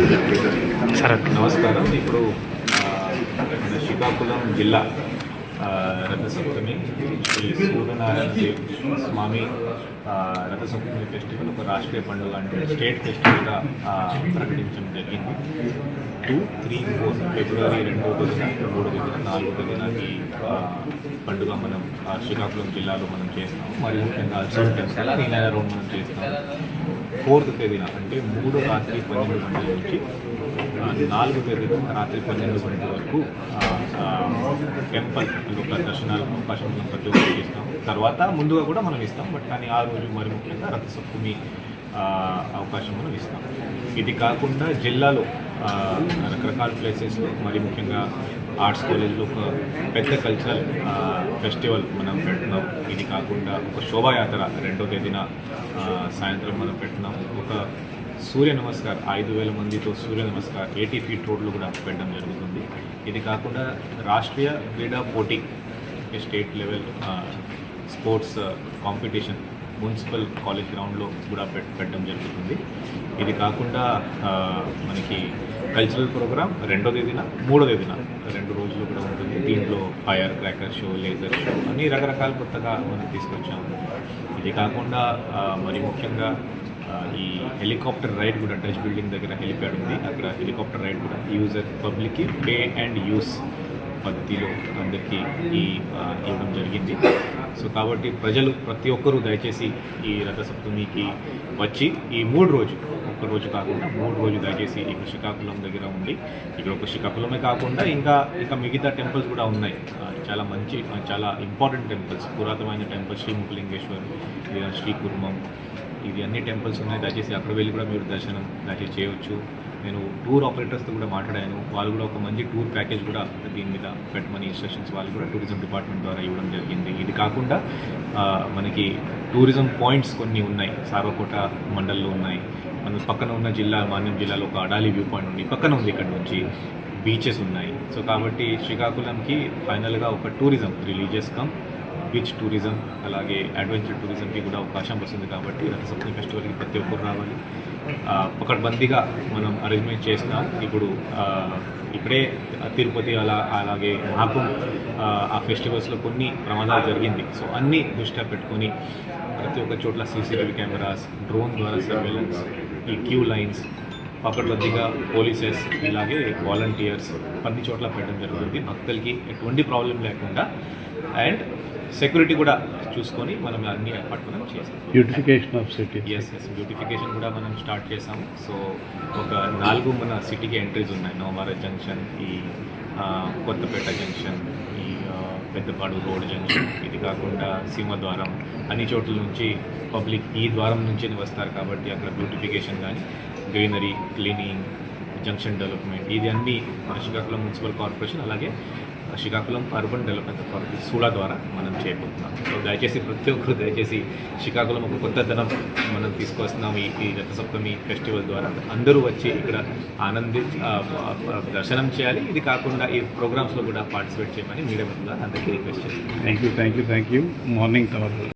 సరే నమస్కారం. ఇప్పుడు మన శ్రీకాకుళం జిల్లా రథసప్తమి శ్రీ సూర్యనారాయణ దేవ్ స్వామి రథసప్తమి ఫెస్టివల్ ఒక రాష్ట్రీయ పండుగ అంటే స్టేట్ ఫెస్టివల్గా ప్రకటించడం జరిగింది. 2, 3, 4 ఫిబ్రవరి 2వ తేదీన 3వ తేదీన 4వ తేదీన ఈ పండుగ మనం శ్రీకాకుళం జిల్లాలో మనం చేస్తాం. మరియు ముఖ్యంగా అల్సర్ టెంపుల్ నీలయ రోడ్ మనం చేస్తాం. 4వ తేదీన అంటే 3 రాత్రి 12 గంటల నుంచి 4వ తేదీన రాత్రి 12 గంటల వరకు టెంపుల్ ఒక దర్శనాలు అవకాశం మనం ప్రతి ఒక్కరు చేస్తాం. తర్వాత ముందుగా కూడా మనం ఇస్తాం, బట్ కానీ ఆ రోజు మరి ముఖ్యంగా రథసప్తమి అవకాశం మనం ఇస్తాం. ఇది కాకుండా జిల్లాలో రకరకాల ప్లేసెస్లో మరి ముఖ్యంగా ఆర్ట్స్ కాలేజ్లో ఒక పెద్ద కల్చరల్ ఫెస్టివల్ మనం పెడుతున్నాం. ఇది కాకుండా ఒక శోభాయాత్ర 2వ తేదీన సాయంత్రం మనం పెడుతున్నాం. ఒక సూర్య నమస్కార్ 5,000 మందితో సూర్య నమస్కార్ 80 ఫీట్ రోడ్లు కూడా పెట్టడం జరుగుతుంది. ఇది కాకుండా రాష్ట్రీయ క్రీడా పోటీ state level sports competition municipal college గ్రౌండ్లో కూడా పెట్టడం జరుగుతుంది. ఇది కాకుండా మనకి కల్చరల్ ప్రోగ్రామ్ 2వ తేదీన 3వ తేదీన 2 రోజులు కూడా ఉంటుంది. దీంట్లో fire cracker show, laser show అన్ని రకరకాల కొత్తగా మనం తీసుకొచ్చాము. ఇది కాకుండా మరి ముఖ్యంగా ఈ హెలికాప్టర్ రైడ్ కూడా టచ్ బిల్డింగ్ దగ్గర హెలిప్యాడ్ ఉంది. అక్కడ హెలికాప్టర్ రైడ్ కూడా యూజర్ పబ్లిక్కి పే అండ్ యూస్ పద్ధతిలో అందరికీ ఇవ్వడం జరిగింది. సో కాబట్టి ప్రజలు ప్రతి ఒక్కరూ దయచేసి ఈ రథసప్తమికి వచ్చి ఈ 3 రోజు, ఒక్క రోజు కాకుండా 3 రోజు దయచేసి ఇక్కడ శ్రీకాకుళం దగ్గర ఉండి, ఇక్కడ ఒక శ్రీకాకుళమే కాకుండా ఇంకా మిగతా టెంపుల్స్ కూడా ఉన్నాయి. చాలా మంచి చాలా ఇంపార్టెంట్ టెంపుల్స్, పురాతనమైన టెంపుల్స్, శ్రీముఖలింగేశ్వర్, శ్రీకుర్మం, ఇది అన్ని టెంపుల్స్ ఉన్నాయి. దయచేసి అక్కడ వెళ్ళి కూడా మీరు దర్శనం దయచేసి చేయవచ్చు. నేను టూర్ ఆపరేటర్స్తో కూడా మాట్లాడాను. వాళ్ళు కూడా ఒక మంచి టూర్ ప్యాకేజ్ కూడా దీని మీద పెట్టమని ఇన్స్ట్రక్షన్స్ వాళ్ళు కూడా టూరిజం డిపార్ట్మెంట్ ద్వారా ఇవ్వడం జరిగింది. ఇది కాకుండా మనకి టూరిజం పాయింట్స్ కొన్ని ఉన్నాయి. సార్వకోట మండల్లో ఉన్నాయి. మన పక్కన ఉన్న జిల్లా మాన్యం జిల్లాలో ఒక అడాలి వ్యూ పాయింట్ ఉంది, పక్కన ఉంది. ఇక్కడ నుంచి బీచెస్ ఉన్నాయి. సో కాబట్టి శ్రీకాకుళంకి ఫైనల్గా ఒక tourism, religious come beach tourism అలాగే అడ్వెంచర్ టూరిజంకి కూడా అవకాశం వస్తుంది. కాబట్టి రథసప్తమి ఫెస్టివల్కి ప్రతి ఒక్కరు రావాలి. పకడ్బందీగా మనం అరేంజ్మెంట్ చేస్తున్నాం. ఇప్పుడే తిరుపతి అలాగే మాకు ఆ ఫెస్టివల్స్లో కొన్ని ప్రమాదాలు జరిగింది. సో అన్నీ దృష్ట్యా పెట్టుకొని ప్రతి ఒక్క చోట్ల CCTV కెమెరాస్, డ్రోన్ ద్వారా సర్వేలెన్స్, ఈ క్యూ లైన్స్, పకడ్బందీగా పోలీసెస్ ఇలాగే వాలంటీర్స్ అన్ని చోట్ల పెట్టడం జరుగుతుంది. భక్తులకి ఎటువంటి ప్రాబ్లం లేకుండా అండ్ సెక్యూరిటీ కూడా చూసుకొని మనం అన్ని ఏర్పాటు మనం చేస్తాం. బ్యూటిఫికేషన్ ఆఫ్ సిటీ, బ్యూటిఫికేషన్ కూడా మనం స్టార్ట్ చేసాము. సో ఒక 4 మన సిటీకి ఎంట్రీస్ ఉన్నాయి. నవమార జంక్షన్, ఈ కొత్తపేట జంక్షన్, ఈ పెద్దపాడు రోడ్ జంక్షన్, ఇది కాకుండా సింహద్వారం, అన్ని చోట్ల నుంచి పబ్లిక్ ఈ ద్వారం నుంచి వస్తారు. కాబట్టి అక్కడ బ్యూటిఫికేషన్ కానీ గ్రీనరీ, క్లీనింగ్, జంక్షన్ డెవలప్మెంట్, ఇది అన్నీ మన శ్రీకాకుళం మున్సిపల్ కార్పొరేషన్ అలాగే Srikakulam urban development authority Sula ద్వారా మనం చేయబోతున్నాం. సో దయచేసి ప్రతి ఒక్కరు దయచేసి శ్రీకాకుళం ఒక కొత్త ధనం మనం తీసుకొస్తున్నాం ఈ రథసప్తమి ఫెస్టివల్ ద్వారా. అందరూ వచ్చి ఇక్కడ దర్శనం చేయాలి. ఇది కాకుండా ఈ ప్రోగ్రామ్స్లో కూడా పార్టిసిపేట్ చేయమని మీడియా మిత్రులు అందరికీ రిక్వెస్ట్ చేస్తాను. Thank you. మార్నింగ్